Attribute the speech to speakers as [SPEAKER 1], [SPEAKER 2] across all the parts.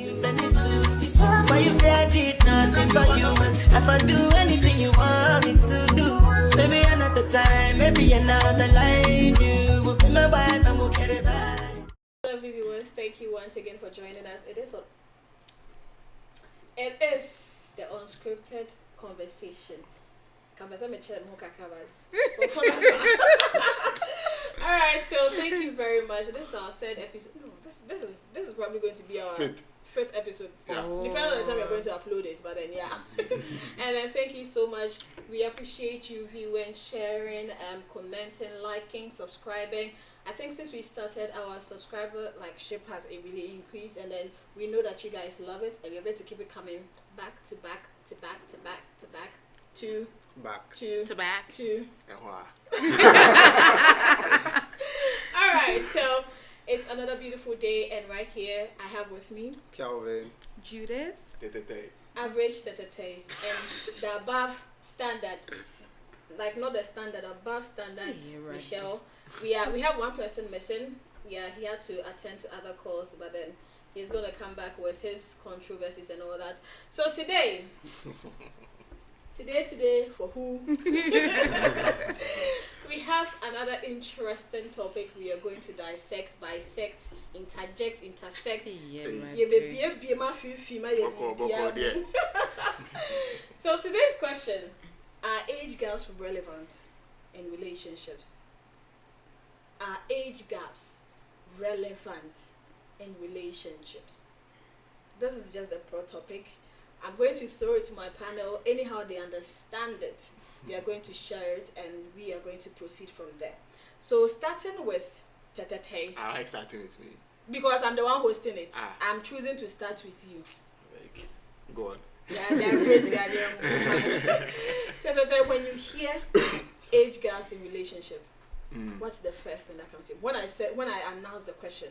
[SPEAKER 1] Very soon. Why you say I did nothing for you, and if I do anything you want me to do, maybe another time, maybe another life, you will be my wife and we'll get it right.
[SPEAKER 2] Hello viewers, thank you once again for joining us. It is the unscripted conversation. Alright, so thank you very much. This is our third episode. No, this is probably going to be our fifth episode.
[SPEAKER 3] Yeah.
[SPEAKER 2] Depending on the time we're going to upload it, but then and then thank you so much. We appreciate you viewing, sharing, commenting, liking, subscribing. I think since we started, our subscriber ship has really increased, and then we know that you guys love it, and we're going to keep it coming back to back to back to back to back to
[SPEAKER 3] Back.
[SPEAKER 2] to
[SPEAKER 4] back
[SPEAKER 2] to.
[SPEAKER 3] And
[SPEAKER 2] All right, so it's another beautiful day, and right here I have with me
[SPEAKER 3] Calvin.
[SPEAKER 4] Judith.
[SPEAKER 2] average tete and the above standard, not the standard, above standard.
[SPEAKER 4] Yeah, right.
[SPEAKER 2] Michelle. We have one person missing. Yeah, he had to attend to other calls, but then he's gonna come back with his controversies and all that. So today for who? We have another interesting topic we are going to dissect, bisect, interject, intersect. So today's question: are age gaps relevant in relationships? Are age gaps relevant in relationships? This is just a pro topic. I'm going to throw it to my panel. Anyhow they understand it, they are going to share it, and we are going to proceed from there. So starting with Tete,
[SPEAKER 3] I like starting with me.
[SPEAKER 2] because I'm the one hosting it. I'm choosing to start with you.
[SPEAKER 3] Go on.
[SPEAKER 2] Yeah, the average guy. Tete, when you hear age gaps in relationship, what's the first thing that comes to you? When I announced the question,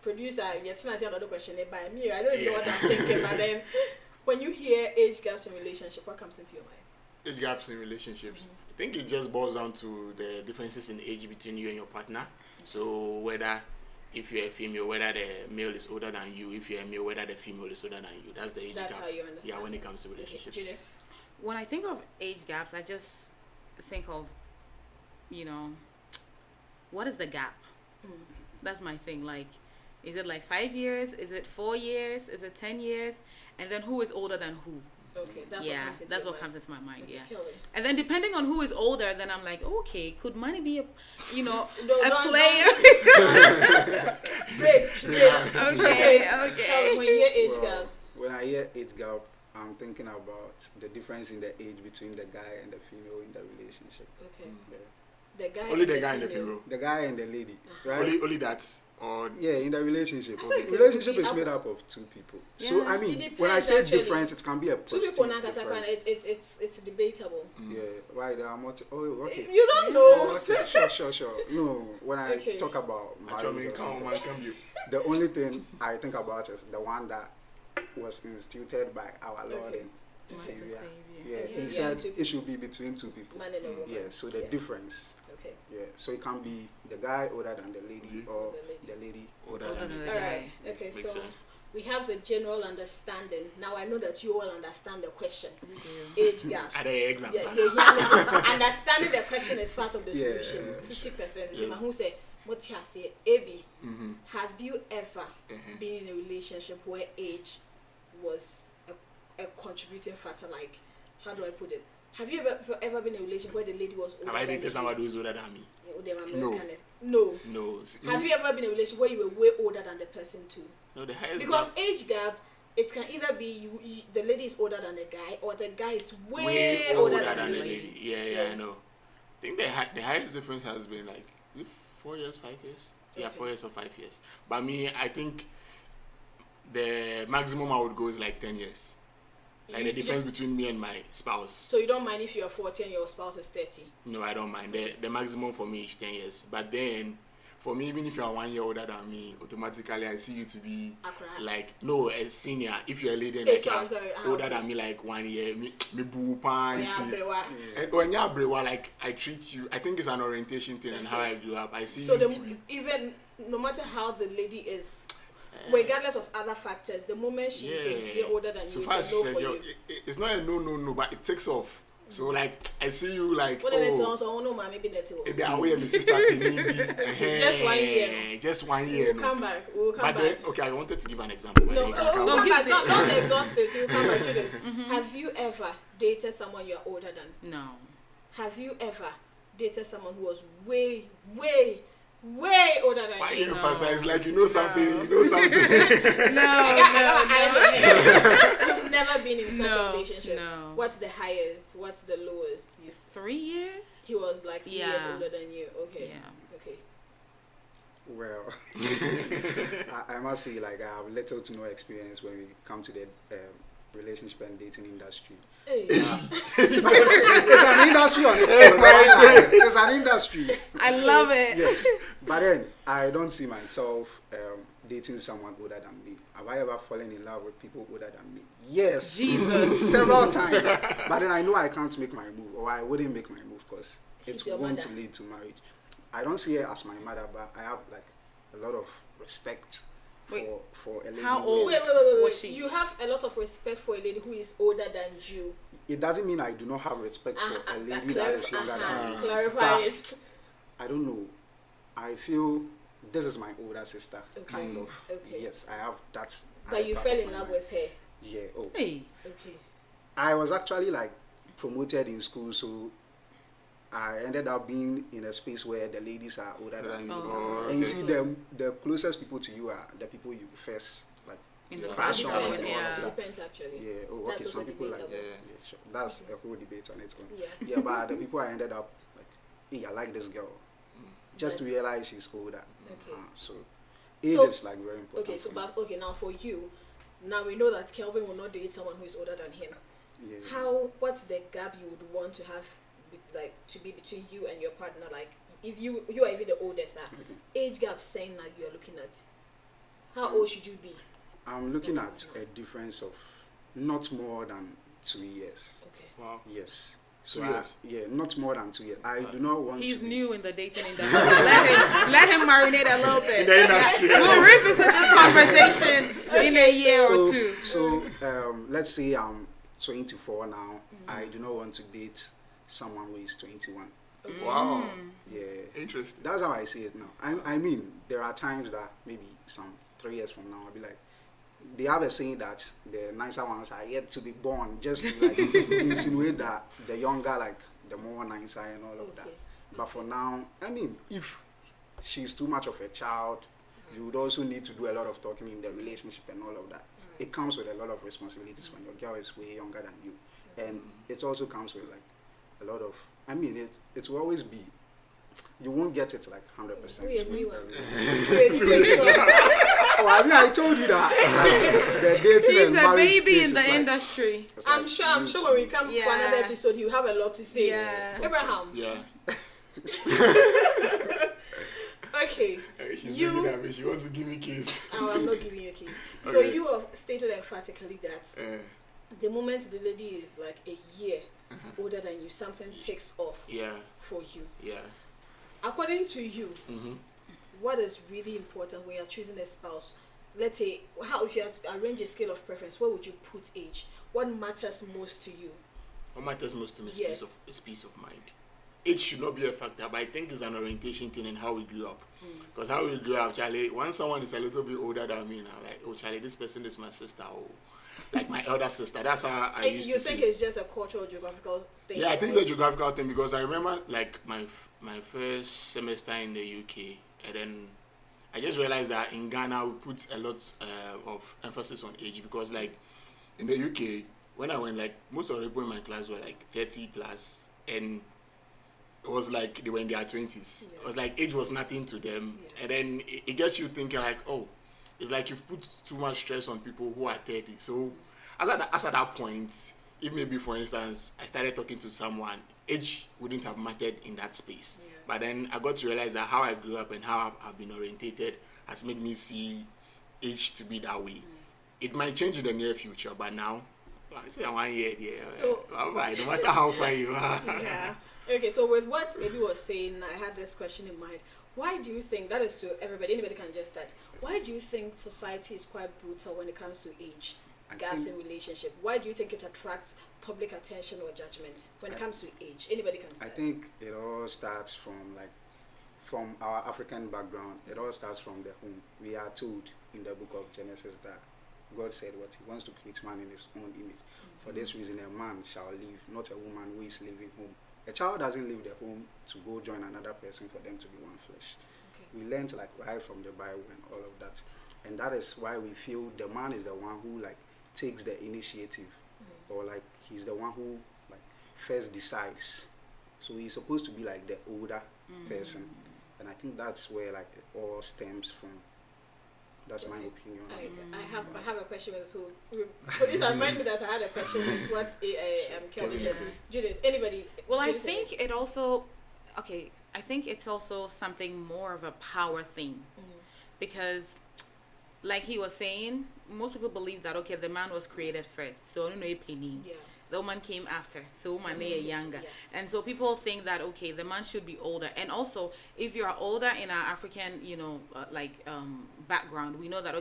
[SPEAKER 2] producer, you're telling us another question by me. I don't know what I'm thinking, but then when you hear age gaps in relationship, what comes into your mind?
[SPEAKER 3] Age gaps in relationships. I think it just boils down to the differences in age between you and your partner. So whether if you're a female, whether the male is older than you, if you're a male, whether the female is older than you. That's the age gap.
[SPEAKER 2] That's how you understand.
[SPEAKER 3] Yeah, when it comes to relationships.
[SPEAKER 2] Judith?
[SPEAKER 4] When I think of age gaps, I just think of, what is the gap? That's my thing. Is it 5 years? Is it 4 years? Is it 10 years? And then who is older than who?
[SPEAKER 2] Okay, that's what comes into
[SPEAKER 4] my mind.
[SPEAKER 2] Okay,
[SPEAKER 4] Yeah.
[SPEAKER 2] kill it.
[SPEAKER 4] And then depending on who is older, then I'm like, okay, could money be a
[SPEAKER 2] Don't-
[SPEAKER 4] player?
[SPEAKER 2] Great.
[SPEAKER 4] Okay.
[SPEAKER 2] When you hear age gaps,
[SPEAKER 5] When I hear age gap, I'm thinking about the difference in the age between the guy and the female in the relationship.
[SPEAKER 2] okay.
[SPEAKER 5] Yeah.
[SPEAKER 2] The guy
[SPEAKER 3] Only the guy and the female.
[SPEAKER 5] The guy and the lady, right?
[SPEAKER 3] Only that. Or
[SPEAKER 5] Yeah, in the relationship.
[SPEAKER 2] I think
[SPEAKER 5] Relationship
[SPEAKER 2] it
[SPEAKER 5] is
[SPEAKER 2] would be
[SPEAKER 5] made up of two people. So
[SPEAKER 4] Yeah.
[SPEAKER 5] I mean,
[SPEAKER 2] It
[SPEAKER 5] when I
[SPEAKER 2] depends,
[SPEAKER 5] say
[SPEAKER 2] actually.
[SPEAKER 5] difference, it can be a
[SPEAKER 2] Two
[SPEAKER 5] positive
[SPEAKER 2] people now,
[SPEAKER 5] difference.
[SPEAKER 2] it's debatable.
[SPEAKER 5] Yeah, why there are okay.
[SPEAKER 2] You don't know.
[SPEAKER 5] Okay, sure. No, when I
[SPEAKER 2] Okay.
[SPEAKER 5] talk about marriage, or something, the only thing I think about is the one that was instituted by our Lord
[SPEAKER 2] Okay.
[SPEAKER 5] and
[SPEAKER 4] Master
[SPEAKER 5] Savior.
[SPEAKER 4] Savior.
[SPEAKER 5] Yeah,
[SPEAKER 2] Yeah,
[SPEAKER 5] he said
[SPEAKER 2] two
[SPEAKER 5] it should be between two people.
[SPEAKER 2] Man and a woman.
[SPEAKER 5] Yeah, so the
[SPEAKER 2] Yeah.
[SPEAKER 5] difference.
[SPEAKER 2] Okay.
[SPEAKER 5] Yeah, so it can be the guy older than the lady or
[SPEAKER 2] The
[SPEAKER 5] the lady.
[SPEAKER 3] older
[SPEAKER 4] Older
[SPEAKER 3] than
[SPEAKER 4] than
[SPEAKER 3] you.
[SPEAKER 4] the
[SPEAKER 2] All
[SPEAKER 4] guy.
[SPEAKER 2] right. Okay.
[SPEAKER 3] Makes
[SPEAKER 2] So
[SPEAKER 3] sense.
[SPEAKER 2] we have the general understanding. Now I know that you all understand the question.
[SPEAKER 4] We do.
[SPEAKER 2] Age gaps.
[SPEAKER 3] At the exam.
[SPEAKER 2] Understanding the question is part of the
[SPEAKER 5] Yeah,
[SPEAKER 2] solution. 50%.
[SPEAKER 3] Yes.
[SPEAKER 2] Who say what you say? Abi,
[SPEAKER 3] Mm-hmm.
[SPEAKER 2] have you ever been in a relationship where age was a contributing factor? How do I put it? Have you ever been in a relationship where the lady was older
[SPEAKER 3] Have I
[SPEAKER 2] than
[SPEAKER 3] dated
[SPEAKER 2] you?
[SPEAKER 3] somebody who's older than me?
[SPEAKER 2] Yeah, they were
[SPEAKER 3] No.
[SPEAKER 2] Americanist. No.
[SPEAKER 3] No.
[SPEAKER 2] Have you ever been in a relationship where you were way older than the person too?
[SPEAKER 3] No, the highest
[SPEAKER 2] Because
[SPEAKER 3] gap-
[SPEAKER 2] age gap, it can either be you the lady is older than the guy, or the guy is way older than the lady.
[SPEAKER 3] Yeah, I know. I think the highest difference has been is it 4 years, 5 years? Yeah,
[SPEAKER 2] Okay.
[SPEAKER 3] 4 years or 5 years. But me, I think the maximum I would go is 10 years. The difference between me and my spouse.
[SPEAKER 2] So you don't mind if you are 40 and your spouse is 30?
[SPEAKER 3] No, I don't mind. The maximum for me is 10 years. But then, for me, even if you are 1 year older than me, automatically I see you to be a senior. If you're a lady and
[SPEAKER 2] sorry,
[SPEAKER 3] older than me 1 year, me boo pan.
[SPEAKER 2] Yeah,
[SPEAKER 3] And when you're brewa, I treat you. I think it's an orientation thing and how I grew up. I see
[SPEAKER 2] so
[SPEAKER 3] you to be,
[SPEAKER 2] even no matter how the lady is regardless of other factors, the moment she's a year older than
[SPEAKER 3] so
[SPEAKER 2] you,
[SPEAKER 3] far
[SPEAKER 2] it's a no for
[SPEAKER 3] yo,
[SPEAKER 2] you.
[SPEAKER 3] it's not a no, but it takes off. So like I see you like
[SPEAKER 2] What did it also no man maybe net
[SPEAKER 3] maybe I wear my sister
[SPEAKER 2] Just 1 year.
[SPEAKER 3] Just 1 year.
[SPEAKER 2] We'll come back. We'll come
[SPEAKER 3] But
[SPEAKER 2] back.
[SPEAKER 3] then, okay, I wanted to give an example. But
[SPEAKER 2] No,
[SPEAKER 3] then you can come
[SPEAKER 2] we'll
[SPEAKER 3] back.
[SPEAKER 2] come back. Not exhausted. You'll come back to this. Have you ever dated someone you're older than?
[SPEAKER 4] No.
[SPEAKER 2] Have you ever dated someone who was way older than
[SPEAKER 3] Why
[SPEAKER 2] you?
[SPEAKER 3] you emphasize like you know something, you know something?
[SPEAKER 2] I got my eyes on him. You've never been in such a relationship.
[SPEAKER 4] No.
[SPEAKER 2] What's the highest? What's the lowest?
[SPEAKER 4] 3 years?
[SPEAKER 2] He was like 3 years
[SPEAKER 4] Yeah.
[SPEAKER 2] older than you. Okay.
[SPEAKER 4] Yeah.
[SPEAKER 2] Okay.
[SPEAKER 5] Well, I must say, like, I have little to no experience when we come to the relationship and dating industry.
[SPEAKER 2] Hey.
[SPEAKER 5] It's an industry on its own, right? It's an industry.
[SPEAKER 4] I love it.
[SPEAKER 5] Yes, but then I don't see myself dating someone older than me. Have I ever fallen in love with people older than me? Yes,
[SPEAKER 4] Jesus.
[SPEAKER 5] several times. But then I know I can't make my move, or I wouldn't make my move because
[SPEAKER 2] She's
[SPEAKER 5] it's
[SPEAKER 2] your
[SPEAKER 5] going
[SPEAKER 2] mother.
[SPEAKER 5] to lead to marriage. I don't see her as my mother, but I have like a lot of respect
[SPEAKER 4] Wait,
[SPEAKER 5] for a lady.
[SPEAKER 4] how
[SPEAKER 5] who-
[SPEAKER 4] old?
[SPEAKER 2] Wait.
[SPEAKER 4] Was she?
[SPEAKER 2] You have a lot of respect for a lady who is older than you.
[SPEAKER 5] It doesn't mean I do not have respect for a lady that is younger than me.
[SPEAKER 2] Clarify
[SPEAKER 5] But
[SPEAKER 2] it.
[SPEAKER 5] I don't know. I feel this is my older sister,
[SPEAKER 2] Okay.
[SPEAKER 5] kind of.
[SPEAKER 2] Okay.
[SPEAKER 5] Yes, I have that.
[SPEAKER 2] But you
[SPEAKER 5] part
[SPEAKER 2] fell
[SPEAKER 5] of
[SPEAKER 2] in
[SPEAKER 5] my
[SPEAKER 2] love
[SPEAKER 5] life.
[SPEAKER 2] with her.
[SPEAKER 5] Yeah. Oh.
[SPEAKER 4] Hey.
[SPEAKER 2] Okay.
[SPEAKER 5] I was actually like promoted in school, so I ended up being in a space where the ladies are older than you.
[SPEAKER 3] Oh,
[SPEAKER 5] And you
[SPEAKER 3] okay.
[SPEAKER 5] see, the closest people to you are the people you first like.
[SPEAKER 4] In the
[SPEAKER 5] crush
[SPEAKER 4] past,
[SPEAKER 5] on
[SPEAKER 2] Depends,
[SPEAKER 5] and
[SPEAKER 4] yeah.
[SPEAKER 5] all of that.
[SPEAKER 2] depends actually.
[SPEAKER 5] Yeah. Oh,
[SPEAKER 2] That's
[SPEAKER 5] okay.
[SPEAKER 2] also
[SPEAKER 5] Some people like
[SPEAKER 2] debatable.
[SPEAKER 3] Yeah.
[SPEAKER 5] sure. That's a whole debate on its own.
[SPEAKER 2] Yeah.
[SPEAKER 5] Yeah, but the people I ended up like, hey, I like this girl, just to
[SPEAKER 2] That's-
[SPEAKER 5] realize she's older.
[SPEAKER 2] Okay.
[SPEAKER 5] So age
[SPEAKER 2] So-
[SPEAKER 5] is like very important.
[SPEAKER 2] Okay, so
[SPEAKER 5] for me.
[SPEAKER 2] but okay, now for you, now we know that Kelvin will not date someone who is older than him.
[SPEAKER 5] Yeah.
[SPEAKER 2] What's the gap you would want to have, like to be between you and your partner? Like if you are even the oldest, age gap saying that you are looking at. How old should you be?
[SPEAKER 5] I'm looking at a difference of not more than 2 years.
[SPEAKER 2] Okay.
[SPEAKER 3] Wow.
[SPEAKER 5] Yes.
[SPEAKER 3] 2 years?
[SPEAKER 5] Yeah, not more than 2 years. I do not want
[SPEAKER 4] He's
[SPEAKER 5] to.
[SPEAKER 4] new in the dating industry. let him marinate a little bit.
[SPEAKER 3] In the industry.
[SPEAKER 4] We'll revisit this conversation in a year or two.
[SPEAKER 5] So let's say I'm 24 now. I do not want to date someone who is 21.
[SPEAKER 3] Wow.
[SPEAKER 5] Yeah.
[SPEAKER 3] Interesting.
[SPEAKER 5] That's how I see it now. I mean, there are times that maybe some 3 years from now, I'll be like, they have a saying that the nicer ones are yet to be born, just to like insinuate that the younger, like the more nicer and all of that.
[SPEAKER 2] Okay.
[SPEAKER 5] But for now, I mean, if she's too much of a child, you would also need to do a lot of talking in the relationship and all of that. It comes with a lot of responsibilities when your girl is way younger than you. And it also comes with like a lot of, I mean, it will always be, you won't get it like 100%.
[SPEAKER 2] We agree
[SPEAKER 5] with
[SPEAKER 2] with
[SPEAKER 5] everything. Oh, I mean, I told you that. Like, the dating
[SPEAKER 4] He's
[SPEAKER 5] and
[SPEAKER 4] a
[SPEAKER 5] marriage
[SPEAKER 4] baby
[SPEAKER 5] space
[SPEAKER 4] in the
[SPEAKER 5] is like-
[SPEAKER 4] industry.
[SPEAKER 5] it's
[SPEAKER 2] I'm
[SPEAKER 5] like
[SPEAKER 2] sure when we come for
[SPEAKER 4] Yeah.
[SPEAKER 2] another episode, you have a lot to say.
[SPEAKER 4] Yeah.
[SPEAKER 2] Abraham.
[SPEAKER 3] Yeah.
[SPEAKER 2] Okay.
[SPEAKER 3] She's
[SPEAKER 2] You-
[SPEAKER 3] looking at me. She wants to give me kiss.
[SPEAKER 2] Oh, I'm not giving you a key. So
[SPEAKER 3] Okay.
[SPEAKER 2] you have stated emphatically that the moment the lady is like a year older than you, something takes off
[SPEAKER 3] Yeah.
[SPEAKER 2] for you.
[SPEAKER 3] Yeah.
[SPEAKER 2] According to you,
[SPEAKER 3] Mm-hmm.
[SPEAKER 2] what is really important when you're choosing a spouse? Let's say, how if you have to arrange a scale of preference, where would you put age? What matters most to you?
[SPEAKER 3] What matters most to me is
[SPEAKER 2] Yes.
[SPEAKER 3] peace of mind. Age should not be a factor, but I think it's an orientation thing in how we grew up. Because how we grew up, Charlie, once someone is a little bit older than me now, like, oh, Charlie, this person is my sister, or like my elder sister. That's how I used
[SPEAKER 2] You
[SPEAKER 3] to
[SPEAKER 2] think
[SPEAKER 3] see.
[SPEAKER 2] it's just a cultural, geographical thing?
[SPEAKER 3] Yeah, I think
[SPEAKER 2] right?
[SPEAKER 3] it's a geographical thing because I remember like my first semester in the UK, and then I just realized that in Ghana we put a lot of emphasis on age because like in the UK when I went, like most of the people in my class were like 30 plus, and it was like they were in their 20s.
[SPEAKER 2] Yeah.
[SPEAKER 3] It was like age was nothing to them,
[SPEAKER 2] Yeah.
[SPEAKER 3] and then it gets you thinking like, oh, it's like you've put too much stress on people who are 30. So as at that point, if maybe for instance I started talking to someone, age wouldn't have mattered in that space.
[SPEAKER 2] Yeah.
[SPEAKER 3] But then I got to realize that how I grew up and how I've been orientated has made me see age to be that way. It might change in the near future, but now, I say 1 year, yeah.
[SPEAKER 2] So-
[SPEAKER 3] no matter how far you are.
[SPEAKER 2] Yeah. Okay, so with what Ebi was saying, I had this question in mind. Why do you think, that is to everybody, anybody can just start, why do you think society is quite brutal when it comes to age gaps in relationship? Why do you think it attracts public attention or judgment when it comes to age? Anybody can start.
[SPEAKER 5] I think it all starts from our African background. It all starts from the home. We are told in the book of Genesis that God said what he wants to create man in his own image. For this reason, a man shall live, not a woman who is living home. A child doesn't leave the home to go join another person for them to be one flesh.
[SPEAKER 2] Okay.
[SPEAKER 5] We learned right from the Bible and all of that. And that is why we feel the man is the one who takes the initiative, or he's the one who first decides. So he's supposed to be the older person. And I think that's where it all stems from. That's my opinion.
[SPEAKER 2] I have a question with please remind me that I had a question with what Kelvin said. Judith, anybody?
[SPEAKER 4] Well, I think it also, I think it's also something more of a power thing, because like he was saying, most people believe that the man was created first, so the woman came after, so woman is younger, and so people think that the man should be older. And also, if you are older in our African background, we know that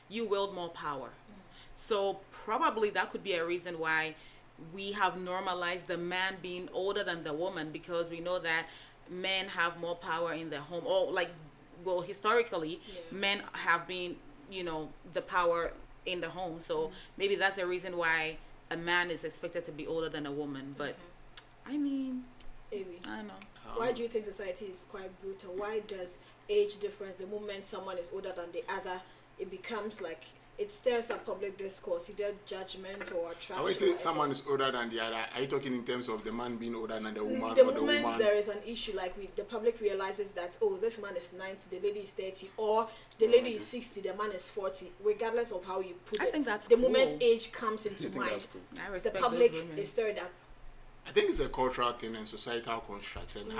[SPEAKER 4] you wield more power, so probably that could be a reason why we have normalized the man being older than the woman, because we know that men have more power in the home, or historically men have been the power in the home, so maybe that's the reason why a man is expected to be older than a woman. But I mean,
[SPEAKER 2] Amy,
[SPEAKER 4] I don't know.
[SPEAKER 2] Why do you think society is quite brutal? Why does age difference, the moment someone is older than the other, it becomes it stirs up public discourse, either judgment or attraction?
[SPEAKER 3] I always say someone is older than the other. Are you talking in terms of the man being older than the woman?
[SPEAKER 2] The moment there is an issue, the public realizes that, this man is 90, the lady is 30, or the lady is 60, the man is 40, regardless of how you put it.
[SPEAKER 4] I think that's
[SPEAKER 2] the
[SPEAKER 4] cool.
[SPEAKER 2] moment age comes into mind,
[SPEAKER 4] I
[SPEAKER 2] the
[SPEAKER 4] respect
[SPEAKER 2] public
[SPEAKER 4] those women.
[SPEAKER 2] is stirred up.
[SPEAKER 3] I think it's a cultural thing and societal constructs. And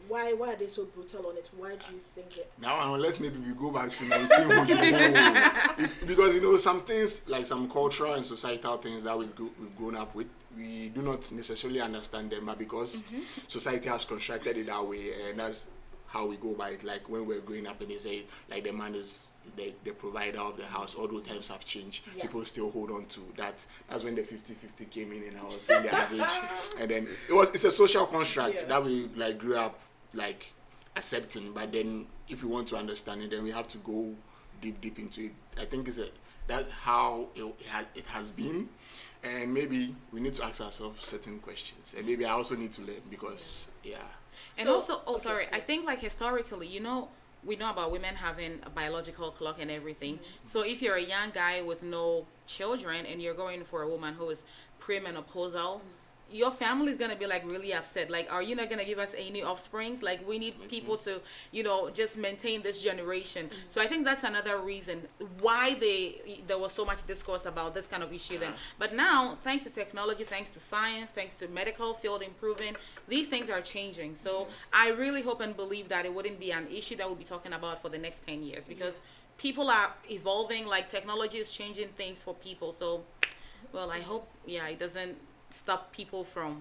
[SPEAKER 2] Why are they so brutal on it? Why do you think it?
[SPEAKER 3] Now, unless maybe we go back to 1900, because some things, some cultural and societal things that we've grown up with, we do not necessarily understand them, but because society has constructed it that way, and that's how we go by it. When we're growing up and they say the man is the provider of the house, although times have changed, people still hold on to that. That's when the 50-50 came in, and I was saying the average, and then it's a social construct that we grew up accepting. But then if we want to understand it, then we have to go deep into it. I think that's how it has been, and maybe we need to ask ourselves certain questions, and maybe I also need to learn, because
[SPEAKER 4] And also, I think historically, we know about women having a biological clock and everything. So if you're a young guy with no children and you're going for a woman who is premenopausal, your family is going to be really upset. Are you not going to give us any offsprings? We need people to, just maintain this generation. So I think that's another reason why there was so much discourse about this kind of issue then. But now, thanks to technology, thanks to science, thanks to medical field improving, these things are changing. So I really hope and believe that it wouldn't be an issue that we'll be talking about for the next 10 years, because people are evolving, technology is changing things for people. So, I hope, it doesn't stop people from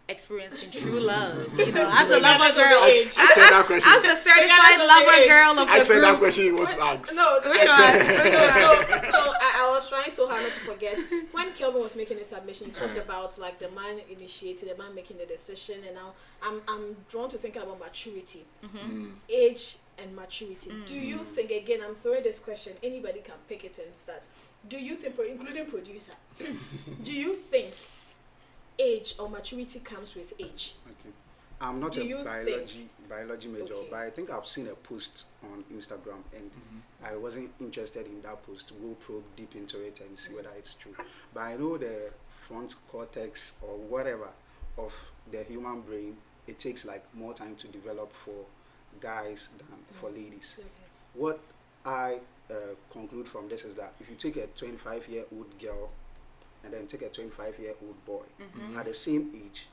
[SPEAKER 4] experiencing true love, as a lover girl, as the certified lover girl of the group.
[SPEAKER 3] Answer that question you want to ask.
[SPEAKER 2] No,
[SPEAKER 4] which one?
[SPEAKER 2] So I was trying so hard not to forget. When Kelvin was making his submission, he talked about the man initiating, the man making the decision, and now I'm drawn to thinking about maturity, age and maturity. Do you think, again, I'm throwing this question, anybody can pick it and start. Do you think, including producer, do you think age or maturity comes with age?
[SPEAKER 5] Okay. I'm not biology major, but I think I've seen a post on Instagram, and I wasn't interested in that post to go probe deep into it and see whether it's true. But I know the front cortex or whatever of the human brain, it takes more time to develop for guys than for ladies.
[SPEAKER 2] Okay.
[SPEAKER 5] What I conclude from this is that if you take a 25-year-old girl and then take a 25-year-old boy at the same age,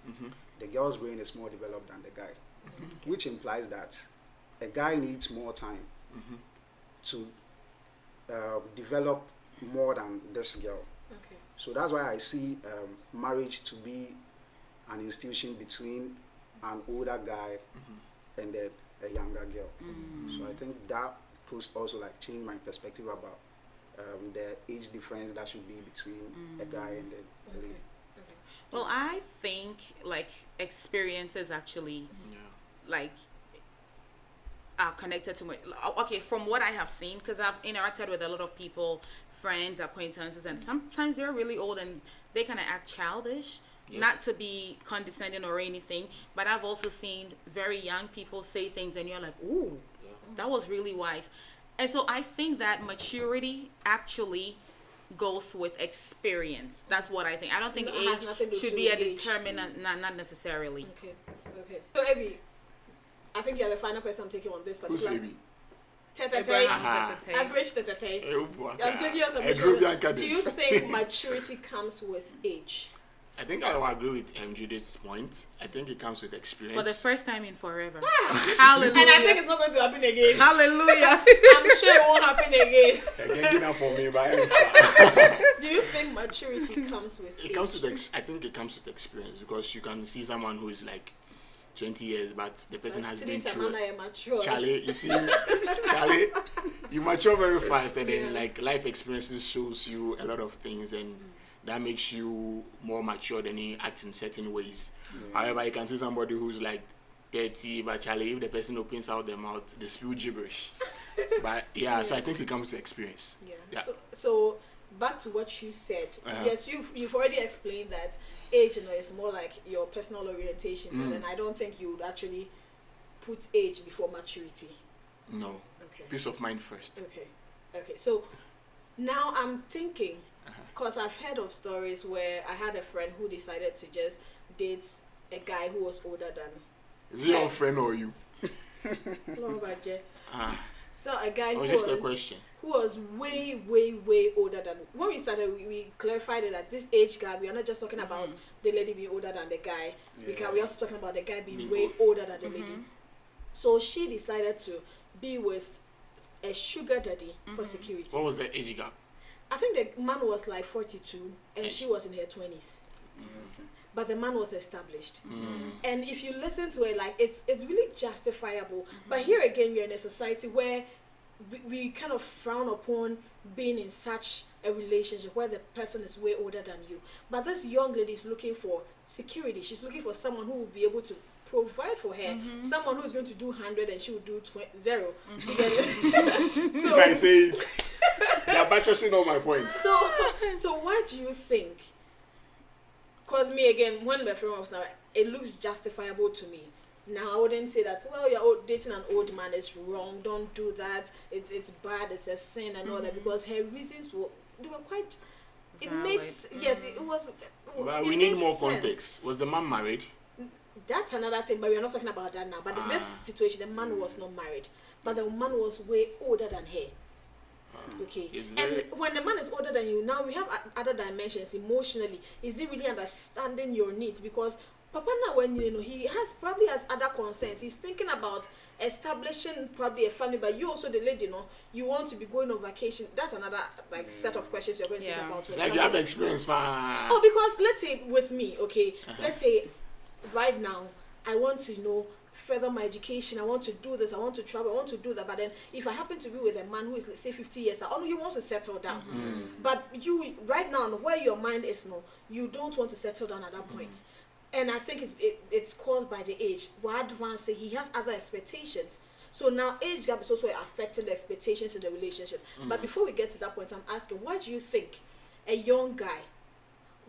[SPEAKER 5] the girl's brain is more developed than the guy, which implies that a guy needs more time to develop more than this girl.
[SPEAKER 2] Okay.
[SPEAKER 5] So that's why I see marriage to be an institution between an older guy and then a younger girl. So I think that post also like changed my perspective about the age difference that should be between a guy and a lady.
[SPEAKER 4] Well, I think like experiences actually like are connected to my from what I have seen, because I've interacted with a lot of people, friends, acquaintances, and sometimes they're really old and they kind of act childish. Not to be condescending or anything, but I've also seen very young people say things and you're like, ooh, that was really wise. And so I think that maturity actually goes with experience. That's what I think. I don't think age should be a determinant, not necessarily.
[SPEAKER 2] Okay. So Abby, I think you're the final person I'm taking on this particular.
[SPEAKER 3] Who's Abby?
[SPEAKER 2] Average tete. I'm taking you as a maturity. Do you think maturity comes with age?
[SPEAKER 3] I think I will agree with Judith's point. I think it comes with experience.
[SPEAKER 4] For the first time in forever. Hallelujah.
[SPEAKER 2] And I think it's not going to happen again.
[SPEAKER 4] Hallelujah.
[SPEAKER 2] I'm sure it won't happen again.
[SPEAKER 3] Again, for me, but
[SPEAKER 2] do you think maturity comes with age?
[SPEAKER 3] I think it comes with experience, because you can see someone who is like 20 years, but the person has been through. Charlie, you see, Charlie, you mature very fast, and then like life experiences shows you a lot of things, and that makes you more mature than you act in certain ways. However, you can see somebody who's like 30, but Charlie, if the person opens out their mouth, they spew gibberish. But so I think it comes to experience.
[SPEAKER 2] So back to what you said. Yes, you've already explained that age, is more like your personal orientation, but then I don't think you would actually put age before maturity.
[SPEAKER 3] No. Okay. Peace of mind first.
[SPEAKER 2] Okay. So now I'm thinking, because I've heard of stories where I had a friend who decided to just date a guy who was older than.
[SPEAKER 3] Is he your friend or you?
[SPEAKER 2] So a guy who was way, way, way older than. When we started, we clarified that this age gap, we are not just talking about the lady being older than the guy, because we're also talking about the guy being way older than the lady. So she decided to be with a sugar daddy for security.
[SPEAKER 3] What was the age gap?
[SPEAKER 2] I think the man was like 42 and she was in her 20s. But the man was established. And if you listen to it, like it's really justifiable. But here again, we're in a society where we kind of frown upon being in such a relationship where the person is way older than you. But this young lady is looking for security. She's looking for someone who will be able to provide for her. Someone who's going to do 100 and she will do 0. You get it? So,
[SPEAKER 3] if I say it, you're buttressing all my points.
[SPEAKER 2] So why do you think? Because me again, when my friend was now, it looks justifiable to me. Now I wouldn't say that. Well, you're dating an old man is wrong. Don't do that. It's bad. It's a sin and all that. Because her reasons were quite. It
[SPEAKER 4] valid.
[SPEAKER 2] makes it was.
[SPEAKER 3] But we need more context. Was the man married?
[SPEAKER 2] That's another thing, but we're not talking about that now. But in this situation, the man was not married, but the man was way older than her. Okay, and when the man is older than you, now we have other dimensions emotionally. Is he really understanding your needs? Because Papa now, when he probably has other concerns. He's thinking about establishing probably a family, but you also the lady, you want to be going on vacation. That's another set of questions you're going to think about.
[SPEAKER 3] It's like you have experience,
[SPEAKER 2] Oh, because let's say with me, okay, let's say right now I want to further my education. I want to do this. I want to travel. I want to do that. But then, if I happen to be with a man who is, let's say, 50 years old, he wants to settle down. But you, right now, where your mind is, you don't want to settle down at that point. And I think it's caused by the age. We're advancing. He has other expectations. So now, age gap is also affecting the expectations in the relationship. But before we get to that point, I'm asking, why do you think a young guy,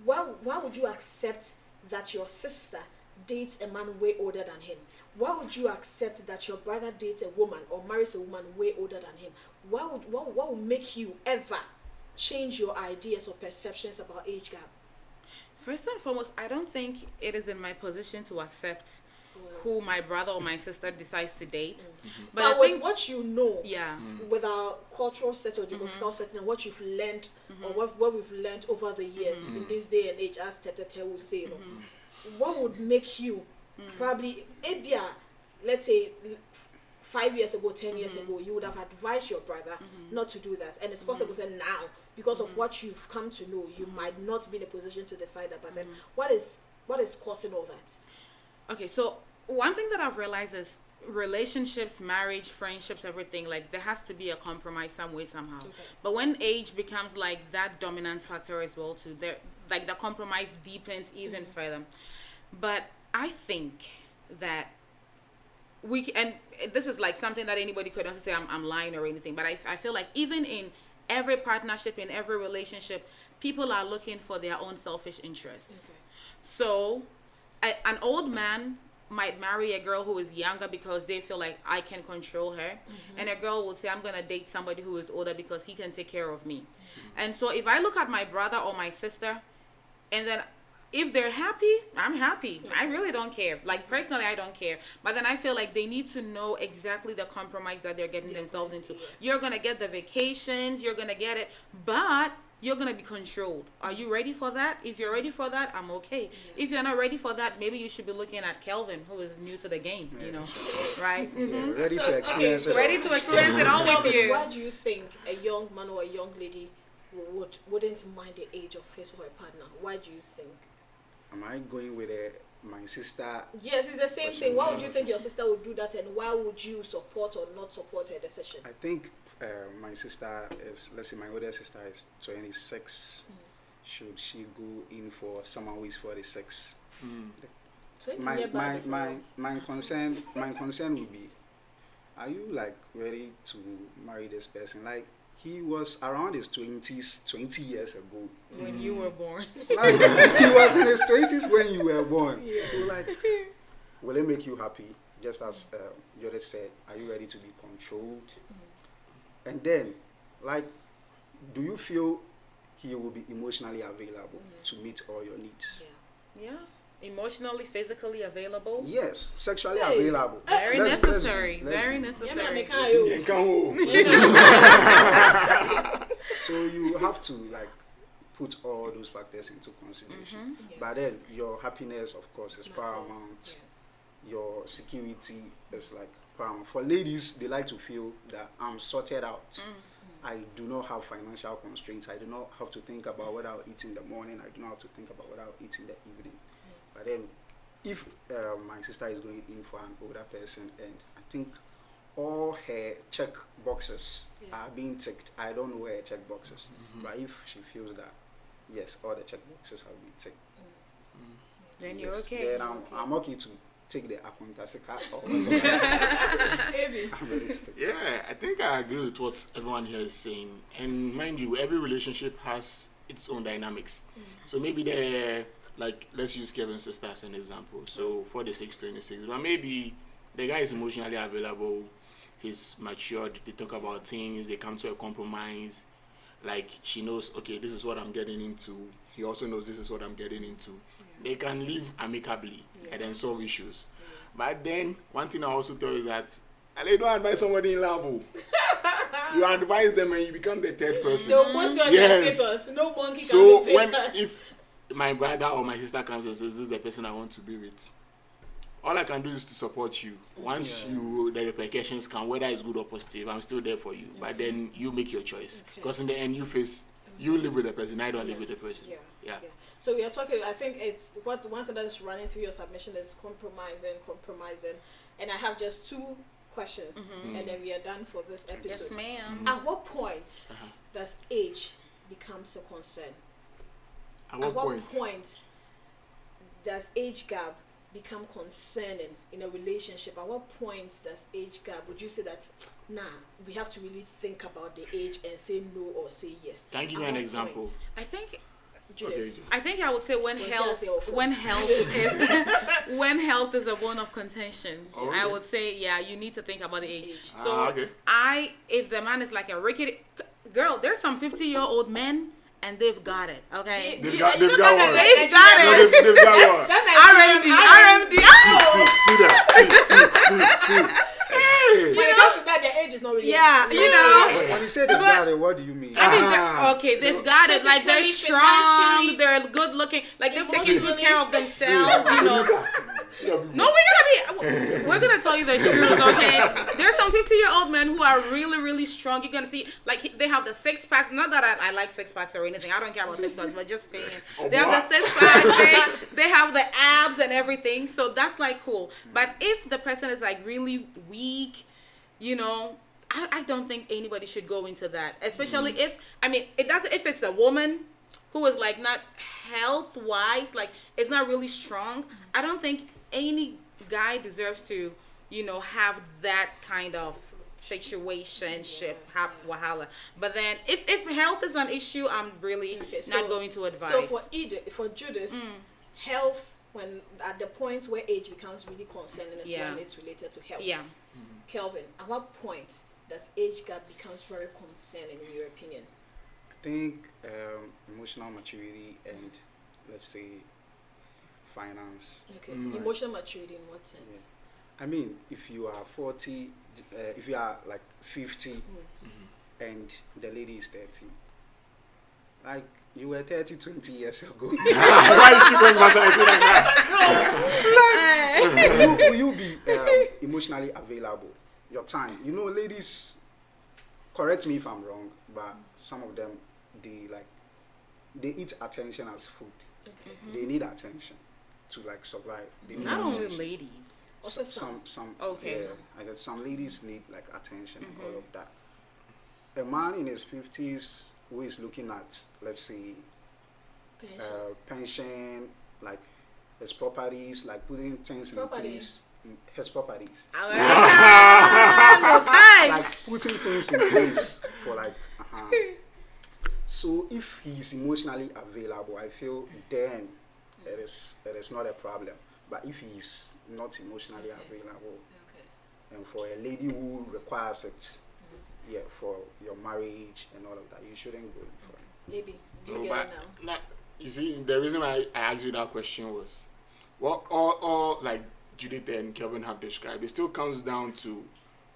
[SPEAKER 2] why would you accept that your sister dates a man way older than him? Why would you accept that your brother dates a woman or marries a woman way older than him? What would make you ever change your ideas or perceptions about age gap?
[SPEAKER 4] First and foremost, I don't think it is in my position to accept who my brother or my sister decides to date.
[SPEAKER 2] But with what you know, with our cultural set or geographical setting and what you've learned or what we've learned over the years in this day and age, as Tete will say, what would make you probably, let's say 5 years ago, 10 years ago, you would have advised your brother not to do that. And it's possible that now, because of what you've come to know, you might not be in a position to decide that. But then what is causing all that?
[SPEAKER 4] Okay, so one thing that I've realized is relationships, marriage, friendships, everything, like there has to be a compromise some way, somehow.
[SPEAKER 2] Okay.
[SPEAKER 4] But when age becomes like that dominant factor as well too, there like the compromise deepens even further. But I think that and this is like something that anybody could also say I'm lying or anything, but I feel like even in every partnership, in every relationship, people are looking for their own selfish interests.
[SPEAKER 2] Okay.
[SPEAKER 4] So an old man might marry a girl who is younger because they feel like I can control her, and a girl will say I'm gonna date somebody who is older because he can take care of me. And so if I look at my brother or my sister, and then if they're happy, I'm happy. I really don't care. Like personally, I don't care. But then I feel like they need to know exactly the compromise that they're getting themselves into. You're gonna get the vacations, you're gonna get it, but you're gonna be controlled. Are you ready for that? If you're ready for that, I'm okay. If you're not ready for that, maybe you should be looking at Kelvin, who is new to the game. You know, right?
[SPEAKER 5] Ready to experience it.
[SPEAKER 4] Ready to experience it all with you.
[SPEAKER 2] Why do you think a young man or a young lady wouldn't mind the age of his or her partner? Why do you think?
[SPEAKER 5] Am I going with my sister?
[SPEAKER 2] Yes, it's the same thing. Why would you think your sister would do that, and why would you support or not support her decision?
[SPEAKER 5] I think my sister is, let's say my older sister is 26. Should she go in for someone who is 46?
[SPEAKER 2] 20
[SPEAKER 5] My concern would be, are you like ready to marry this person? Like, he was around his 20s 20 years ago.
[SPEAKER 4] When you were born.
[SPEAKER 5] Like, he was in his 20s when you were born. So like, will it make you happy? Just as Jode said, are you ready to be controlled? And then, like, do you feel he will be emotionally available to meet all your needs?
[SPEAKER 4] Yeah. Emotionally, physically available.
[SPEAKER 5] Yes, sexually available.
[SPEAKER 4] Very necessary. Very
[SPEAKER 2] Yeah,
[SPEAKER 4] necessary.
[SPEAKER 5] So you have to like put all those factors into consideration. But then your happiness, of course, is paramount. Your security is like paramount. For ladies, they like to feel that I'm sorted out. I do not have financial constraints. I do not have to think about what I'll eat in the morning. I do not have to think about what I'll eat in the evening. But then, if my sister is going in for an older person, and I think all her check boxes are being ticked, I don't know where her check boxes. But if she feels that yes, all the check boxes have been ticked,
[SPEAKER 4] then you're okay.
[SPEAKER 5] Then I'm okay to take the accountancy card.
[SPEAKER 3] Yeah, I think I agree with what everyone here is saying. And mind you, every relationship has its own dynamics. So maybe like, let's use Kevin's sister as an example. So 46, 26, but maybe the guy is emotionally available, he's matured, they talk about things, they come to a compromise. Like, she knows, okay, this is what I'm getting into. He also knows this is what I'm getting into. They can live amicably and then solve issues. But then, one thing I also tell you that, and they don't advise somebody in love. You advise them and you become the third person.
[SPEAKER 2] No question, yes. No monkey
[SPEAKER 3] so
[SPEAKER 2] can
[SPEAKER 3] if my brother or my sister comes and says, this is the person I want to be with, all I can do is to support you. Once the repercussions come, whether it's good or positive, I'm still there for you. But then you make your choice. Because in the end, you live with the person, I don't live with the person. Yeah.
[SPEAKER 2] So we are talking, I think it's one thing that is running through your submission is compromising. And I have just two questions, and then we are done for this episode.
[SPEAKER 4] Yes, ma'am.
[SPEAKER 2] At what point does age becomes a concern?
[SPEAKER 3] At what
[SPEAKER 2] point does age gap become concerning in a relationship? At what point does age gap, would you say that, we have to really think about the age and say no or say yes?
[SPEAKER 3] Can you give me an example?
[SPEAKER 2] Point?
[SPEAKER 4] I think
[SPEAKER 2] Judith.
[SPEAKER 4] I think I would say when health is a bone of contention.
[SPEAKER 3] Okay.
[SPEAKER 4] I would say you need to think about the age.
[SPEAKER 3] Okay.
[SPEAKER 4] If the man is like a rickety girl, there's some 50-year-old men and they've got it. Okay.
[SPEAKER 3] They've got one.
[SPEAKER 4] They've got it.
[SPEAKER 3] They've got one.
[SPEAKER 4] R&D.
[SPEAKER 3] See that.
[SPEAKER 2] When it comes to that, their age is not really.
[SPEAKER 4] Yeah, you know.
[SPEAKER 5] When you say they've got it, what do you mean?
[SPEAKER 4] I mean, they've got it. Like, they're strong, they're good looking. Like, they've taken good care of themselves, you know. No, we're gonna tell you the truth, okay? There's some 50-year-old men who are really, really strong. You're gonna see, like, they have the 6-packs. Not that I like 6-packs or anything. I don't care about 6-packs, but just saying. They have the 6-packs. They have the abs and everything. So that's like cool. But if the person is like really weak, you know, I don't think anybody should go into that. Especially if it's a woman who is like not health wise, like it's not really strong. I don't think any guy deserves to, you know, have that kind of situationship, wahala. But then if health is an issue, I'm really not going to advise.
[SPEAKER 2] So for Judith, health, when at the points where age becomes really concerning is when it's related to health.
[SPEAKER 4] Yeah.
[SPEAKER 2] Kelvin, at what point does age gap becomes very concerning in your opinion?
[SPEAKER 5] I think emotional maturity and, let's say, finance.
[SPEAKER 2] Okay. Emotional maturity in what sense?
[SPEAKER 5] Yeah. I mean, if you are 40, if you are like 50 and the lady is 30, like you were 30 20 years ago.
[SPEAKER 3] Why you keep going back like that?
[SPEAKER 5] Will you be emotionally available? Your time. You know, ladies, correct me if I'm wrong, but some of them, they eat attention as food. Okay. They need attention to like survive. They need
[SPEAKER 4] not
[SPEAKER 5] attention.
[SPEAKER 4] only ladies.
[SPEAKER 5] Also some
[SPEAKER 4] okay.
[SPEAKER 5] Yeah, I said some ladies need like attention and all of that. A man in his 50s who is looking at, let's say, pension, like his properties, like putting things in place. His properties. Like putting things in place for like. So if he's emotionally available, I feel then it is not a problem. But if he's not emotionally available, and for a lady who requires it, for your marriage and all of that, you shouldn't go in for it.
[SPEAKER 2] Maybe. Do you get it now?
[SPEAKER 3] Like, you see, the reason why I asked you that question was, what all like Judith and Kelvin have described, it still comes down to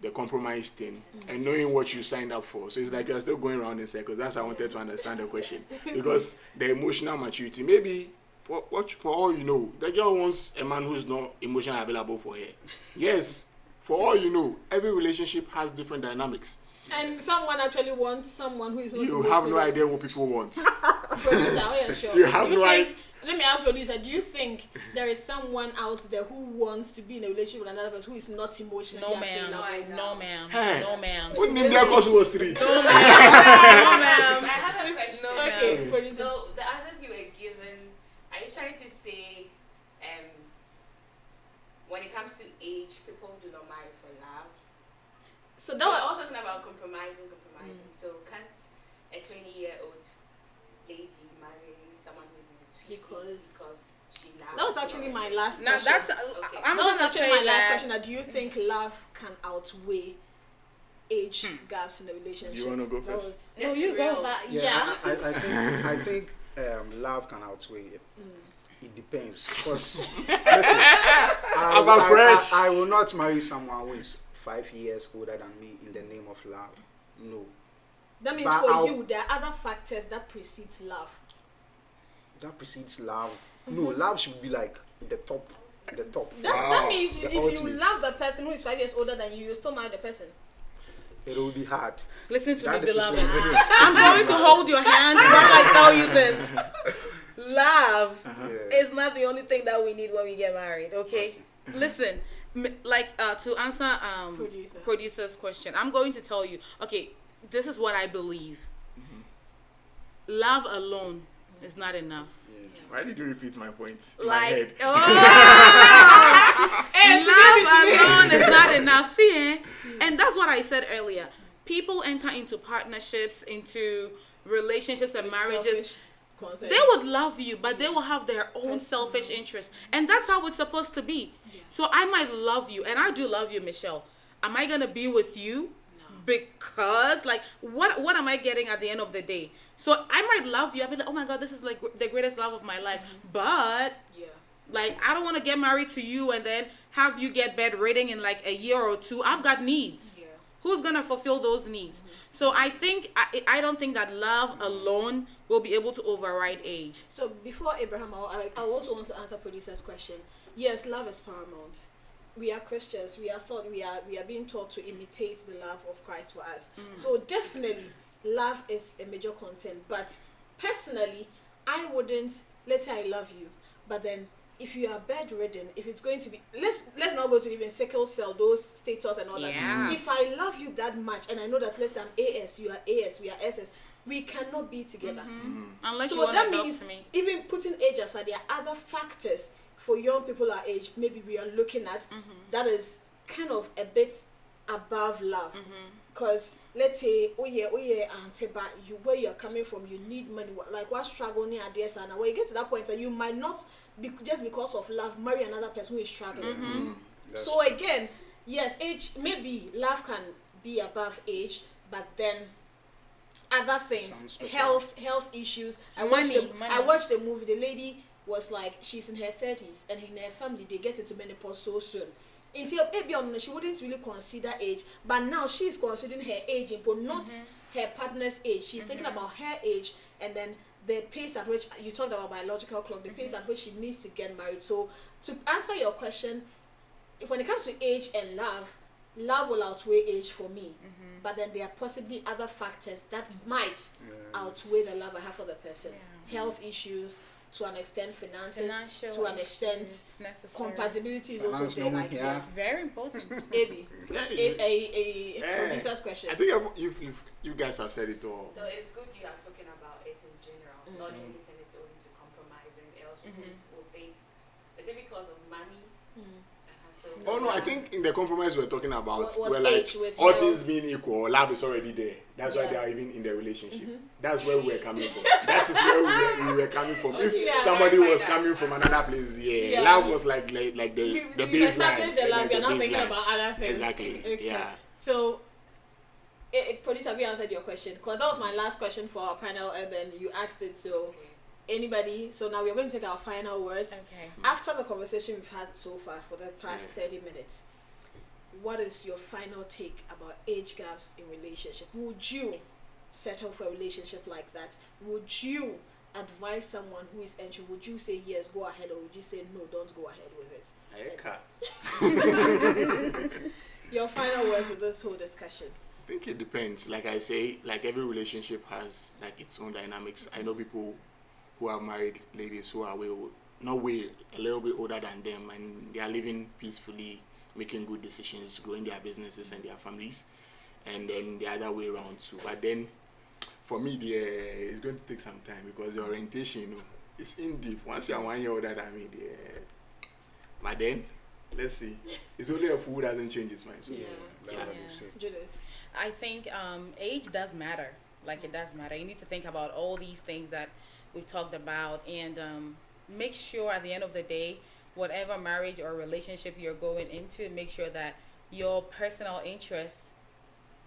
[SPEAKER 3] the compromise thing and knowing what you signed up for. So it's like you're still going around in circles. That's why I wanted to understand the question. Because the emotional maturity, maybe for all you know, the girl wants a man who's not emotionally available for her. Yes, for all you know, every relationship has different dynamics.
[SPEAKER 2] And someone actually wants someone who is not.
[SPEAKER 3] You have no idea what people want.
[SPEAKER 2] Producer, sure.
[SPEAKER 3] You have no idea.
[SPEAKER 2] Let me ask producer, do you think there is someone out there who wants to be in a relationship with another person who is not emotionally available?
[SPEAKER 4] No ma'am.
[SPEAKER 3] Hey.
[SPEAKER 4] No ma'am.
[SPEAKER 3] What name their course was 3?
[SPEAKER 4] No ma'am.
[SPEAKER 6] I have a question.
[SPEAKER 2] Okay, producer.
[SPEAKER 6] So the answers you were given, are you trying to say when it comes to age, people do not marry for love?
[SPEAKER 2] So that
[SPEAKER 6] we're
[SPEAKER 2] was
[SPEAKER 6] all talking about compromising. So can't a 20-year-old lady marry someone who's in his 50s because she loves?
[SPEAKER 2] That was actually my last
[SPEAKER 4] Now
[SPEAKER 2] question.
[SPEAKER 4] that's
[SPEAKER 6] Okay.
[SPEAKER 4] I'm
[SPEAKER 2] That was
[SPEAKER 4] gonna
[SPEAKER 2] actually
[SPEAKER 4] say
[SPEAKER 2] my last
[SPEAKER 4] that-
[SPEAKER 2] question. Do you think love can outweigh age gaps in a relationship?
[SPEAKER 3] You wanna go
[SPEAKER 2] That
[SPEAKER 3] first?
[SPEAKER 2] was-
[SPEAKER 4] No, you go.
[SPEAKER 2] Yeah.
[SPEAKER 5] I think love can outweigh it. It depends. Because I will not marry someone who is 5 years older than me in the name of love. No.
[SPEAKER 2] That means
[SPEAKER 5] But
[SPEAKER 2] for you, there are other factors that precedes love.
[SPEAKER 5] That precedes love. No, love should be like the top.
[SPEAKER 2] That means if you
[SPEAKER 5] ultimate.
[SPEAKER 2] love the person who is 5 years older than you, you still marry the person.
[SPEAKER 5] It will be hard.
[SPEAKER 4] Listen to
[SPEAKER 5] That
[SPEAKER 4] me,
[SPEAKER 5] decision
[SPEAKER 4] beloved.
[SPEAKER 5] is-
[SPEAKER 4] I'm going to hold your hand while I tell you this. Love is not the only thing that we need when we get married, okay? Listen, to answer producer's question, I'm going to tell you, okay, this is what I believe. Love alone is not enough.
[SPEAKER 3] Why did you repeat my point?
[SPEAKER 4] Like,
[SPEAKER 3] My head.
[SPEAKER 4] Love alone is not enough. See, and that's what I said earlier. People enter into partnerships, into relationships and marriages. They would love you, but they will have their own selfish interests. And that's how it's supposed to be. Yeah. So I might love you, and I do love you, Michelle. Am I going to be with you? No. Because, like, what am I getting at the end of the day? So I might love you. I'll be like, oh my God, this is like the greatest love of my life. But, like, I don't want to get married to you and then have you get bedridden in like a year or two. I've got needs. Yeah. Who's going to fulfill those needs? So I think, I don't think that love alone will be able to override age.
[SPEAKER 2] So before Abraham, I also want to answer producer's question. yes, love is paramount. We are Christians. We are being taught to imitate the love of Christ for us. So definitely, love is a major concern. But personally, I wouldn't. Let's say I love you, but then if you are bedridden, if it's going to be, let's not go to even sickle cell, those status and all that. If I love you that much, and I know that let's say I'm AS, you are AS, we are SS, we cannot be together.
[SPEAKER 4] Unless
[SPEAKER 2] So
[SPEAKER 4] you want
[SPEAKER 2] that
[SPEAKER 4] to
[SPEAKER 2] means
[SPEAKER 4] me.
[SPEAKER 2] even putting age aside, there are other factors for young people our age. Maybe we are looking at that is kind of a bit above love. Because let's say, auntie, but you where you're coming from, you need money. Like what struggle near ideas, and when you get to that point, and you might not be just because of love marry another person who is struggling. So again, yes, age, maybe love can be above age, but then other things, health issues. I watched the movie. The lady was like, she's in her 30s, and in her family they get into menopause so soon. Until she wouldn't really consider age, but now she's considering her age, but not her partner's age. She's thinking about her age, and then the pace at which you talked about biological clock, the pace at which she needs to get married. So to answer your question, when it comes to age and love will outweigh age for me. But then there are possibly other factors that might outweigh the love I have for the person. Health issues, to an extent finances, to an extent compatibility is also there. Like
[SPEAKER 4] very important.
[SPEAKER 2] Maybe a producer's question.
[SPEAKER 3] I think you guys have said it all.
[SPEAKER 6] So it's good you are talking about it in general, not limiting it only to compromising. Else people will think, is it because of money?
[SPEAKER 3] Oh no, I think in the compromise we're talking about,
[SPEAKER 2] we're
[SPEAKER 3] like all
[SPEAKER 2] health.
[SPEAKER 3] things being equal, love is already there. That's why they are even in the relationship. That's where we're coming from. That is where we were coming from. If somebody was coming from another place, love was like the baseline.
[SPEAKER 2] Established the love. You're not thinking about other things.
[SPEAKER 3] Exactly.
[SPEAKER 2] Okay.
[SPEAKER 3] Yeah.
[SPEAKER 2] So, producer, have you answered your question? Because that was my last question for our panel, and then you asked it. So, anybody? So now we're going to take our final words.
[SPEAKER 4] Okay.
[SPEAKER 2] After the conversation we've had so far for the past 30 minutes, what is your final take about age gaps in relationship? Would you settle for a relationship like that? Would you advise someone who is entering? Would you say yes, go ahead, or would you say no, don't go ahead with it? Your final words with this whole discussion.
[SPEAKER 3] I think it depends. Like I say, like every relationship has like its own dynamics. I know people who are married ladies who are a little bit older than them, and they are living peacefully, making good decisions, growing their businesses and their families, and then the other way around too. But then, for me, it's going to take some time because the orientation, is in deep. Once you are 1 year older than me, but then, let's see. It's only a fool who doesn't change his mind. So
[SPEAKER 2] Judith.
[SPEAKER 4] I think age does matter. Like it does matter. You need to think about all these things that we've talked about, and make sure at the end of the day, whatever marriage or relationship you're going into, make sure that your personal interests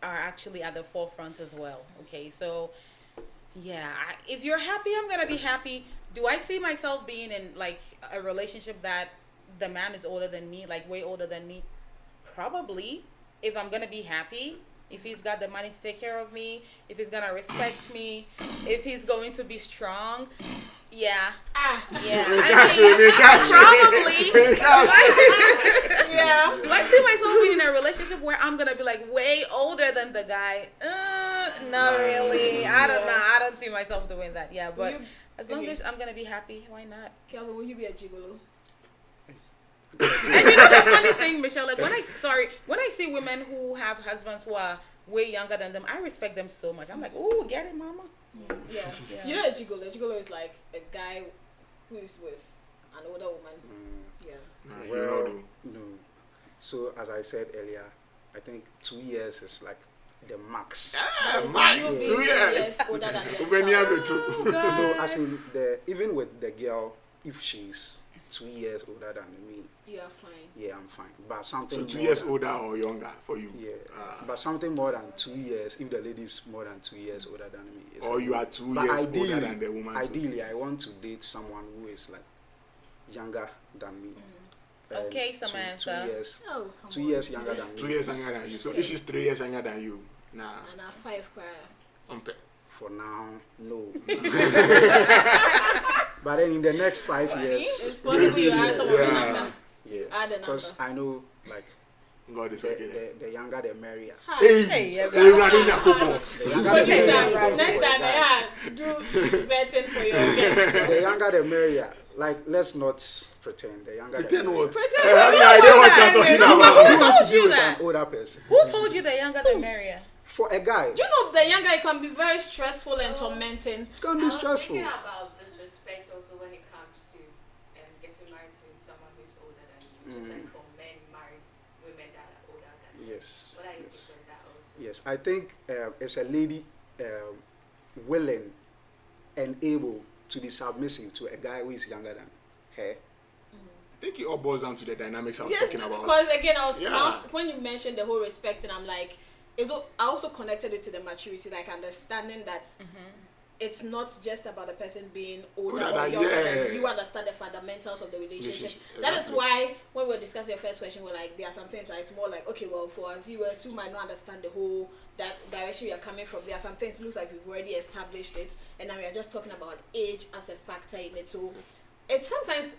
[SPEAKER 4] are actually at the forefront as well. Okay, so if you're happy, I'm gonna be happy. Do I see myself being in like a relationship that the man is older than me, like way older than me? Probably. If I'm gonna be happy, if he's got the money to take care of me, if he's gonna respect me, if he's going to be strong, probably. Do I see myself being in a relationship where I'm gonna be like way older than the guy? Not really. I don't know. I don't see myself doing that. Yeah, but as long as I'm gonna be happy, why not?
[SPEAKER 2] Kelvin, will you be a gigolo?
[SPEAKER 4] And you know the funny thing, Michelle, like when I see women who have husbands who are way younger than them, I respect them so much. I'm like, ooh, get it, mama.
[SPEAKER 2] Yeah. You know a gigolo? A gigolo is like a guy who is with an older woman.
[SPEAKER 5] No. So as I said earlier, I think 2 years is like the max.
[SPEAKER 3] Max 2 years.
[SPEAKER 2] Older than your spouse.
[SPEAKER 5] No, as in even with the girl, if she's 2 years older than me,
[SPEAKER 2] you are fine.
[SPEAKER 5] Yeah, I'm fine. But something
[SPEAKER 3] so 2 years older or younger for you?
[SPEAKER 5] Yeah. But something more than 2 years, if the lady is more than 2 years older than me.
[SPEAKER 3] Or you are 2 years older than the woman.
[SPEAKER 5] Ideally, I want to date someone who is like younger than me.
[SPEAKER 4] Okay, Samantha.
[SPEAKER 5] 2 years younger than me.
[SPEAKER 3] 2 years younger than you. So if she's 3 years younger than you, nah.
[SPEAKER 2] And I'm 5 prior.
[SPEAKER 5] For now, no. But then in the next 5 years,
[SPEAKER 2] it's possible you have someone younger. add a number.
[SPEAKER 5] Because I know, like,
[SPEAKER 3] God is okay there.
[SPEAKER 5] the younger the merrier.
[SPEAKER 3] Hey,
[SPEAKER 5] The younger the merrier.
[SPEAKER 2] Next time, yeah, do vetting for your guests.
[SPEAKER 5] The younger the merrier. Like, let's not pretend. The younger
[SPEAKER 3] Pretend
[SPEAKER 5] the merrier.
[SPEAKER 3] what? I have no idea what you're talking about.
[SPEAKER 5] You want to
[SPEAKER 4] Who
[SPEAKER 5] be
[SPEAKER 4] told
[SPEAKER 5] with
[SPEAKER 4] you
[SPEAKER 5] an
[SPEAKER 4] that?
[SPEAKER 5] older person.
[SPEAKER 4] Who told you the younger the merrier?
[SPEAKER 5] For a guy,
[SPEAKER 2] Do you know the younger it can be very stressful and tormenting?
[SPEAKER 5] it's gonna
[SPEAKER 6] I
[SPEAKER 5] be
[SPEAKER 6] was
[SPEAKER 5] stressful.
[SPEAKER 6] thinking about disrespect also when it comes to getting married to someone who's older than you, especially for men married women that are older than you.
[SPEAKER 5] Yes.
[SPEAKER 6] What are you
[SPEAKER 5] Yes.
[SPEAKER 6] thinking of that also?
[SPEAKER 5] Yes, I think it's a lady willing and able to be submissive to a guy who is younger than her.
[SPEAKER 3] I think it all boils down to the dynamics I was
[SPEAKER 2] Yes,
[SPEAKER 3] talking about.
[SPEAKER 2] because again, I was
[SPEAKER 3] Yeah.
[SPEAKER 2] now, when you mentioned the whole respect, and I'm like, I also connected it to the maturity, like understanding that it's not just about the person being older or younger than you. Understand the fundamentals of the relationship. That is why when we were discussing your first question, we're like, there are some things that it's more like, okay, well, for our viewers who might not understand the whole direction you're coming from, there are some things it looks like we've already established it, and now we are just talking about age as a factor in it. So it's sometimes,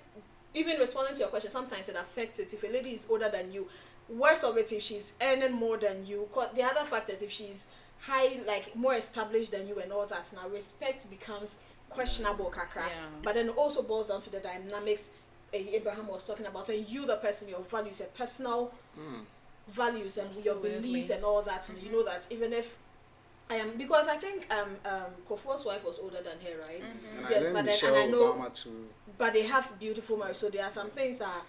[SPEAKER 2] even responding to your question, sometimes it affects it. If a lady is older than you, worse of it if she's earning more than you. The other factors, if she's high, like more established than you and all that, now respect becomes questionable, kakra.
[SPEAKER 4] Yeah.
[SPEAKER 2] But then it also boils down to the dynamics Abraham was talking about, and you, the person, your values, your personal values, and your beliefs and all that. And you know that even if because I think Kofo's wife was older than her, right?
[SPEAKER 5] And
[SPEAKER 2] Yes,
[SPEAKER 5] I
[SPEAKER 2] but then
[SPEAKER 5] Michelle
[SPEAKER 2] and I know,
[SPEAKER 5] Obama too.
[SPEAKER 2] but they have beautiful marriage. So there are some things that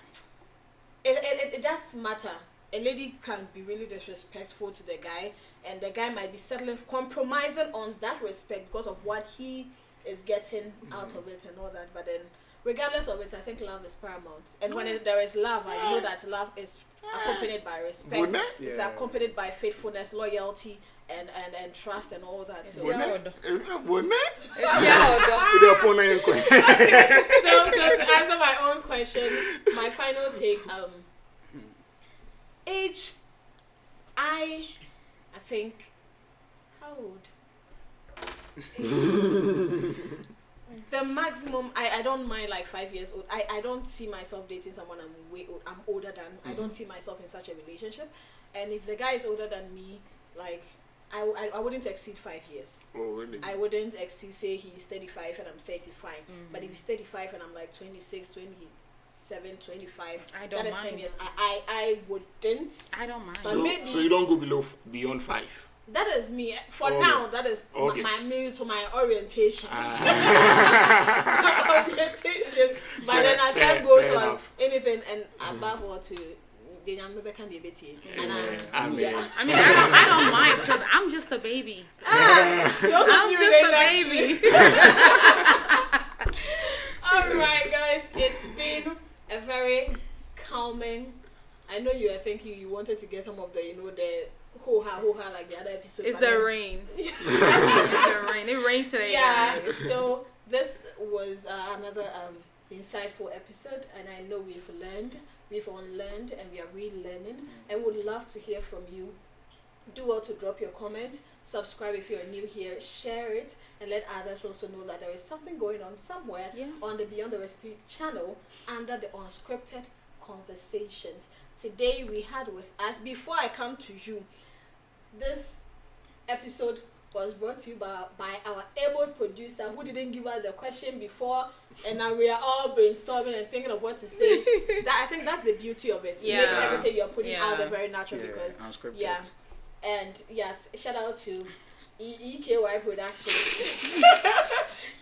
[SPEAKER 2] it does matter. A lady can be really disrespectful to the guy, and the guy might be settling, compromising on that respect because of what he is getting out of it and all that. But then, regardless of it, I think love is paramount. And when there is love, you know that love is accompanied by respect. It's accompanied by faithfulness, loyalty, and trust and all that. So, so to answer my own question, my final take, age, I think, how old? The maximum, I don't mind like 5 years old. I don't see myself dating someone I'm older than. I don't see myself in such a relationship. And if the guy is older than me, like, I wouldn't exceed 5 years.
[SPEAKER 3] Oh, really?
[SPEAKER 2] I wouldn't exceed, say he's 35 and I'm 35. But if he's 35 and I'm like 26, 27, 25,
[SPEAKER 4] I don't
[SPEAKER 2] that is
[SPEAKER 4] mind.
[SPEAKER 2] 10 years. I wouldn't.
[SPEAKER 4] I don't mind.
[SPEAKER 2] But maybe,
[SPEAKER 3] So you don't go beyond 5?
[SPEAKER 2] that is me. For
[SPEAKER 3] Okay.
[SPEAKER 2] now, that is
[SPEAKER 3] Okay.
[SPEAKER 2] my orientation. My orientation. But then as time goes
[SPEAKER 3] fair
[SPEAKER 2] on,
[SPEAKER 3] enough.
[SPEAKER 2] anything and above all to the young baby can be a bit
[SPEAKER 3] Amen.
[SPEAKER 4] I mean, I don't mind because I'm just a baby.
[SPEAKER 2] You also
[SPEAKER 4] I'm
[SPEAKER 2] be
[SPEAKER 4] just
[SPEAKER 2] with
[SPEAKER 4] a
[SPEAKER 2] the industry.
[SPEAKER 4] baby.
[SPEAKER 2] Alright guys, it's been a very calming. I know you are thinking you wanted to get some of the, the hoo-ha like the other episode.
[SPEAKER 4] It's
[SPEAKER 2] but
[SPEAKER 4] the
[SPEAKER 2] then-
[SPEAKER 4] rain. It's the rain. It rained today.
[SPEAKER 2] Yeah,
[SPEAKER 4] guys.
[SPEAKER 2] so this was another insightful episode, and I know we've learned, we've unlearned, and we are relearning, and would love to hear from you. Do well to drop your comment, subscribe if you're new here, share it, and let others also know that there is something going on somewhere on the Beyond the Recipe channel under the Unscripted Conversations. Today we had with us, before I come to you, this episode was brought to you by our able producer who didn't give us the question before, and now we are all brainstorming and thinking of what to say. I think that's the beauty of it. It makes everything you're putting out there very natural because
[SPEAKER 5] unscripted.
[SPEAKER 2] And shout out to EKY Production.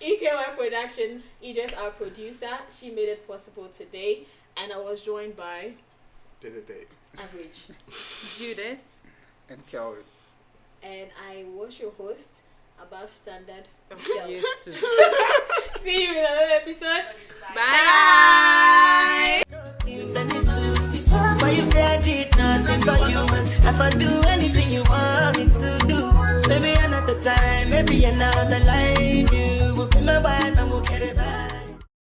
[SPEAKER 2] EKY Production, Edith, our producer, she made it possible today, and I was joined by Average,
[SPEAKER 4] Judith,
[SPEAKER 5] And Kelvin.
[SPEAKER 2] and I was your host, Above Standard.
[SPEAKER 4] Yes.
[SPEAKER 2] See you in another episode.
[SPEAKER 4] Bye.
[SPEAKER 1] Why you say I did nothing for you, and if I do anything you want me to do, maybe another time, maybe another life, you will be my wife and we'll get it right.